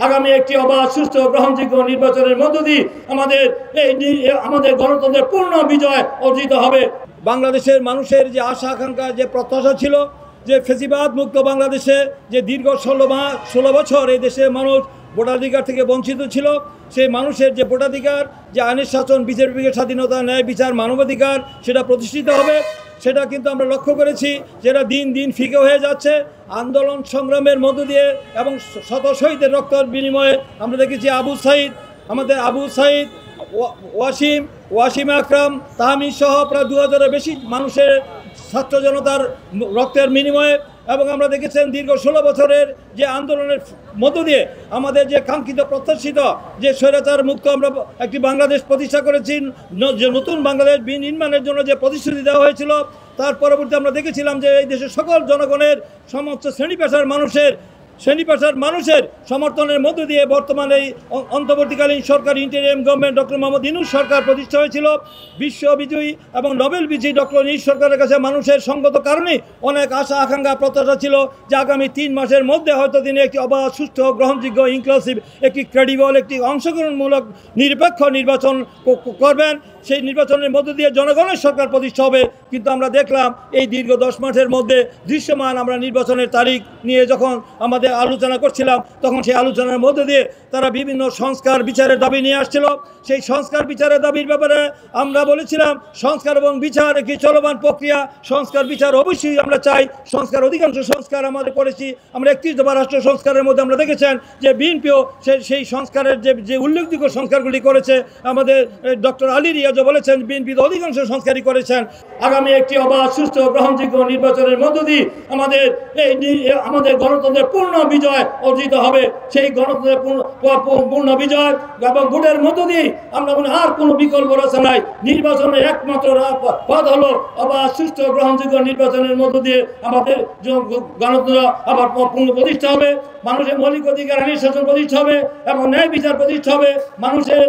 আগামী একটি অবাধ সুষ্ঠু গ্রহণযোগ্য নির্বাচনের মধ্য দিয়ে আমাদের গণতন্ত্রের পূর্ণ বিজয় অর্জিত হবে। বাংলাদেশের মানুষের যে আশা আকাঙ্ক্ষা, যে প্রত্যাশা ছিল যে ফ্যাসিবাদ মুক্ত বাংলাদেশে যে দীর্ঘ 16 বছর এই দেশের মানুষ ভোটাধিকার থেকে বঞ্চিত ছিল, সেই মানুষের যে ভোটাধিকার, যে আইনের শাসন, বিচার বিভাগের স্বাধীনতা, ন্যায় বিচার, মানবাধিকার সেটা প্রতিষ্ঠিত হবে, সেটা কিন্তু আমরা লক্ষ্য করেছি যেটা দিন দিন ফিকে হয়ে যাচ্ছে। আন্দোলন সংগ্রামের মধ্য দিয়ে এবং শত শহীদের রক্তের বিনিময়ে আমরা দেখেছি আমাদের আবু সাইদ, ওয়াসিম আকরাম, তাহমিদ সহ প্রায় 2000-এর বেশি মানুষের ছাত্র জনতার রক্তের বিনিময়ে, এবং আমরা দেখেছেন দীর্ঘ 16 বছরের যে আন্দোলনের মধ্য দিয়ে আমাদের যে কাঙ্ক্ষিত প্রত্যাশিত যে স্বৈরাচার মুক্ত আমরা একটি বাংলাদেশ প্রতিষ্ঠা করেছি, যে নতুন বাংলাদেশ নির্মাণের জন্য যে প্রতিশ্রুতি দেওয়া হয়েছিল, তার পরবর্তী আমরা দেখেছিলাম যে এই দেশের সকল জনগণের সমস্ত শ্রেণী পেশার মানুষের সমর্থনের মধ্য দিয়ে বর্তমানে এই অন্তর্বর্তীকালীন সরকার interim government doctor Mohammad Yunus সরকার প্রতিষ্ঠা হয়েছিল। বিশ্ববিজয়ী এবং নোবেল বিজয়ী ডক্টর ইউনূস সরকারের কাছে মানুষের সঙ্গত কারণে অনেক আশা আকাঙ্ক্ষা প্রত্যাশা ছিল যে আগামী 3 মাসের মধ্যে হয়তো তিনি একটি অবাধ সুষ্ঠু গ্রহণযোগ্য ইনক্লুসিভ একটি ক্রেডিবল একটি অংশগ্রহণমূলক নিরপেক্ষ নির্বাচন করবেন। সেই নির্বাচনের মধ্য দিয়ে জনগণের সরকার প্রতিষ্ঠা হবে। কিন্তু আমরা দেখলাম এই দীর্ঘ 10 মাসের মধ্যে দৃশ্যমান আমরা নির্বাচনের তারিখ নিয়ে যখন আমাদের আলোচনা করছিলাম, তখন সেই আলোচনার মধ্য দিয়ে তারা বিভিন্ন সংস্কার বিচারের দাবি নিয়ে আসছিল। সেই সংস্কার বিচারের দাবির ব্যাপারে আমরা বলেছিলাম সংস্কার এবং বিচার একটি চলমান প্রক্রিয়া। সংস্কার বিচার অবশ্যই আমরা চাই। অধিকাংশ সংস্কার আমাদের করেছি। আমরা 31 দফা রাষ্ট্র সংস্কারের মধ্যে আমরা দেখেছেন যে বিএনপিও সেই সংস্কারের যে উল্লেখযোগ্য সংস্কারগুলি করেছে। আমাদের ডক্টর আলী রিয়াজ বলেছেন বিএনপি অধিকাংশ সংস্কারই করেছেন। আগামী একটি অবাধ সুষ্ঠু গ্রহণযোগ্য নির্বাচনের মধ্য দিয়ে আমাদের গণতন্ত্রের পূর্ণ বিজয় অর্জিত হবে। সেই গণতন্ত্রের পূর্ণ বিজয় এবং ভোটের মধ্য দিয়ে আমরা আর কোনো বিকল্প রাস্তা নাই। নির্বাচনের একমাত্র পথ হলো অবাধ সুষ্ঠু গ্রহণযোগ্য নির্বাচনের মধ্য দিয়ে আমাদের গণতন্ত্র আবার পূর্ণ প্রতিষ্ঠা হবে। মানুষের মৌলিক অধিকার আইনের শাসন প্রতিষ্ঠা হবে এবং ন্যায় বিচার প্রতিষ্ঠা হবে। মানুষের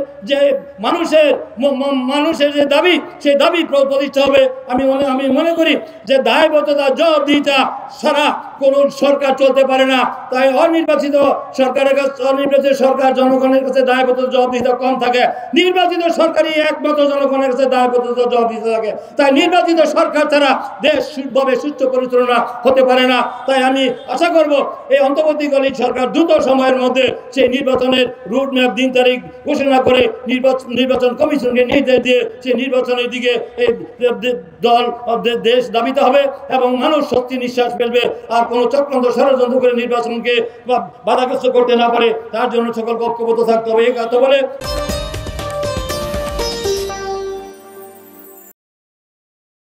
যে দাবি, সেই দাবি প্রতিষ্ঠা হবে। আমি মনে করি যে দায়বদ্ধতা জবাবদিহিতা ছাড়া কোনো সরকার চলতে পারে না। তাই অনির্বাচিত সরকার জনগণের কাছে দায়বদ্ধতা জবাবদিহিতা কম থাকে। নির্বাচিত সরকারই একমাত্র জনগণের কাছে দায়বদ্ধতা জবাবদিহিতা থাকে। তাই নির্বাচিত সরকার ছাড়া দেশ সুষ্ঠুভাবে সুষ্ঠু পরিচালনা হতে পারে না। তাই আমি আশা করব এই অন্তর্বর্তীকালীন সরকার দ্রুত সময়ের মধ্যে সেই নির্বাচনের রুটম্যাপ দিন তারিখ ঘোষণা করে নির্বাচন কমিশনকে নির্দেশ দিয়ে সেই নির্বাচনের দিকে এই দেশ দাবিতে হবে এবং মানুষ শক্তি নিঃশ্বাস ফেলবে। আর কোনো চক্রান্ত ষড়যন্ত্র করে নির্বাচনকে বাধাগ্রস্ত করতে না পারে তার জন্য সকলকে ঐক্যবদ্ধ থাকতে হবে। এই কথা বলে